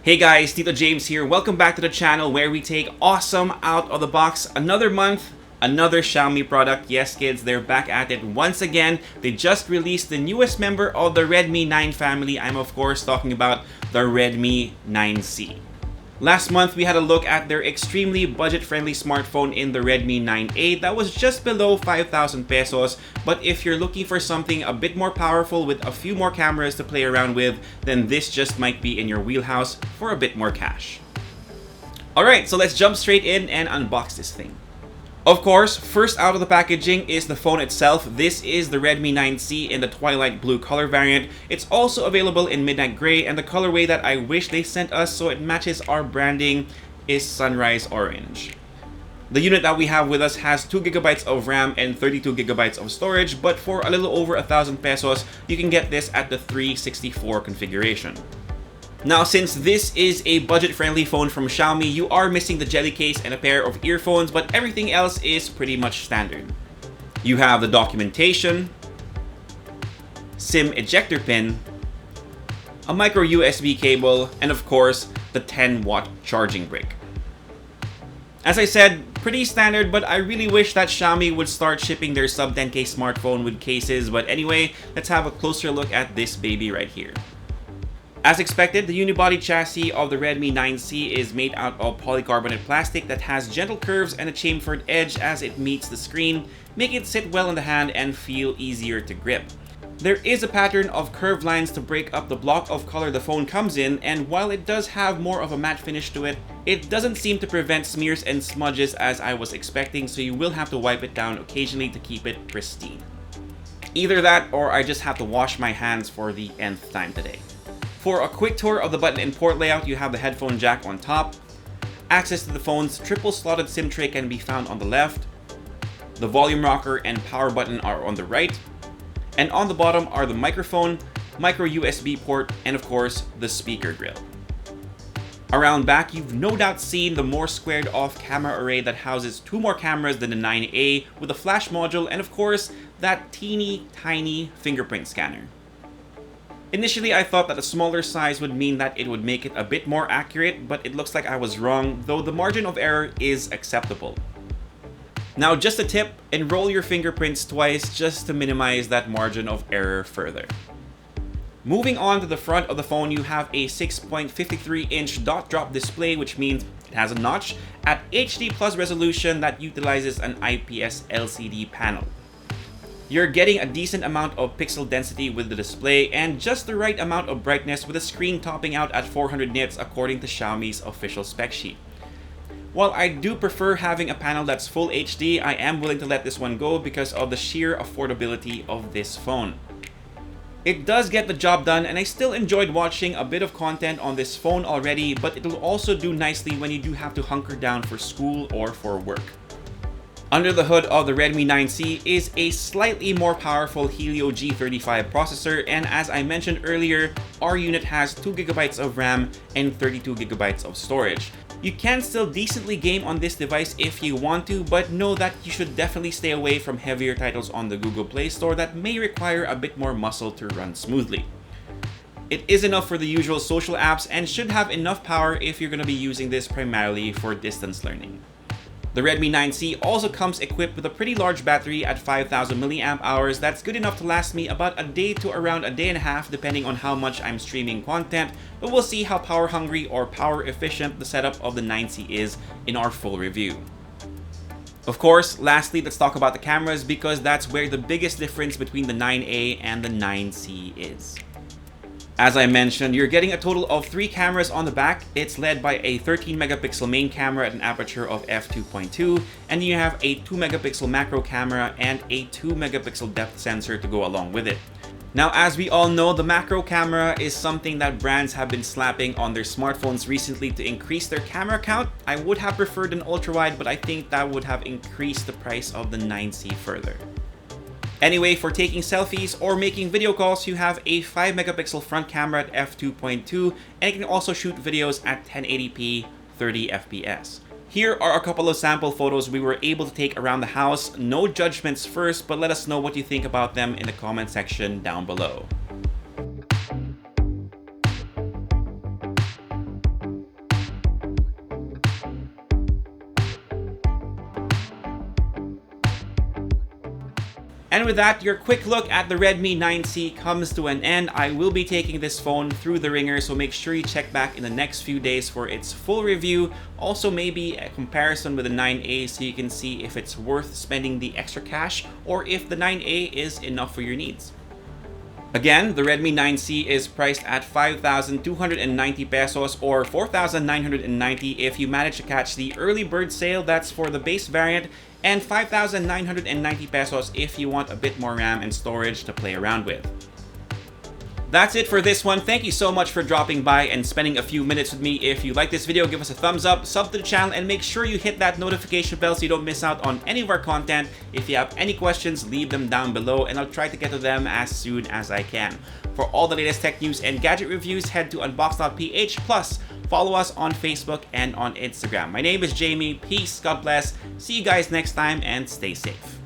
Hey guys, Tito James here. Welcome back to the channel where we take awesome out of the box. Another month, another Xiaomi product. Yes kids, they're back at it once again. They just released the newest member of the Redmi 9 family. I'm of course talking about the Redmi 9C. Last month, we had a look at their extremely budget-friendly smartphone in the Redmi 9A that was just below 5,000 pesos. But if you're looking for something a bit more powerful with a few more cameras to play around with, then this just might be in your wheelhouse for a bit more cash. Alright, so let's jump straight in and unbox this thing. Of course, first out of the packaging is the phone itself. This is the Redmi 9C in the Twilight Blue color variant. It's also available in Midnight Gray, and the colorway that I wish they sent us so it matches our branding is Sunrise Orange. The unit that we have with us has 2GB of RAM and 32GB of storage, but for a little over 1,000 pesos, you can get this at the 364 configuration. Now, since this is a budget-friendly phone from Xiaomi, you are missing the jelly case and a pair of earphones, but everything else is pretty much standard. You have the documentation, SIM ejector pin, a micro USB cable, and of course, the 10-watt charging brick. As I said, pretty standard, but I really wish that Xiaomi would start shipping their sub 10K smartphone with cases. But anyway, let's have a closer look at this baby right here. As expected, the unibody chassis of the Redmi 9C is made out of polycarbonate plastic that has gentle curves and a chamfered edge as it meets the screen, making it sit well in the hand and feel easier to grip. There is a pattern of curved lines to break up the block of color the phone comes in, and while it does have more of a matte finish to it, it doesn't seem to prevent smears and smudges as I was expecting, so you will have to wipe it down occasionally to keep it pristine. Either that or I just have to wash my hands for the nth time today. For a quick tour of the button and port layout, you have the headphone jack on top. Access to the phone's triple slotted SIM tray can be found on the left. The volume rocker and power button are on the right. And on the bottom are the microphone, micro USB port, and of course, the speaker grill. Around back, you've no doubt seen the more squared off camera array that houses two more cameras than the 9A with a flash module and of course, that teeny tiny fingerprint scanner. Initially, I thought that a smaller size would mean that it would make it a bit more accurate, but it looks like I was wrong, though the margin of error is acceptable. Now, just a tip, enroll your fingerprints twice just to minimize that margin of error further. Moving on to the front of the phone, you have a 6.53-inch dot drop display, which means it has a notch at HD Plus resolution that utilizes an IPS LCD panel. You're getting a decent amount of pixel density with the display and just the right amount of brightness with the screen topping out at 400 nits according to Xiaomi's official spec sheet. While I do prefer having a panel that's full HD, I am willing to let this one go because of the sheer affordability of this phone. It does get the job done, and I still enjoyed watching a bit of content on this phone already, but it'll also do nicely when you do have to hunker down for school or for work. Under the hood of the Redmi 9C is a slightly more powerful Helio G35 processor, and as I mentioned earlier, our unit has 2GB of RAM and 32GB of storage. You can still decently game on this device if you want to, but know that you should definitely stay away from heavier titles on the Google Play Store that may require a bit more muscle to run smoothly. It is enough for the usual social apps and should have enough power if you're going to be using this primarily for distance learning. The Redmi 9C also comes equipped with a pretty large battery at 5,000 mAh that's good enough to last me about a day to around a day and a half depending on how much I'm streaming content, but we'll see how power hungry or power efficient the setup of the 9C is in our full review. Of course, lastly, let's talk about the cameras because that's where the biggest difference between the 9A and the 9C is. As I mentioned, you're getting a total of 3 cameras on the back. It's led by a 13-megapixel main camera at an aperture of f2.2, and you have a 2-megapixel macro camera and a 2-megapixel depth sensor to go along with it. Now, as we all know, the macro camera is something that brands have been slapping on their smartphones recently to increase their camera count. I would have preferred an ultra-wide, but I think that would have increased the price of the 9C further. Anyway, for taking selfies or making video calls, you have a 5-megapixel front camera at f2.2, and it can also shoot videos at 1080p 30 FPS. Here are a couple of sample photos we were able to take around the house. No judgments first, but let us know what you think about them in the comment section down below. And with that, your quick look at the Redmi 9C comes to an end. I will be taking this phone through the ringer, so make sure you check back in the next few days for its full review. Also maybe a comparison with the 9A so you can see if it's worth spending the extra cash or if the 9A is enough for your needs. Again, the Redmi 9C is priced at 5,290 pesos or 4,990 if you manage to catch the early bird sale. That's for the base variant, and 5,990 pesos if you want a bit more RAM and storage to play around with. That's it for this one. Thank you so much for dropping by and spending a few minutes with me. If you like this video, give us a thumbs up, sub to the channel, and make sure you hit that notification bell so you don't miss out on any of our content. If you have any questions, leave them down below and I'll try to get to them as soon as I can. For all the latest tech news and gadget reviews, head to unbox.ph, plus follow us on Facebook and on Instagram. My name is Jamie. Peace, God bless. See you guys next time and stay safe.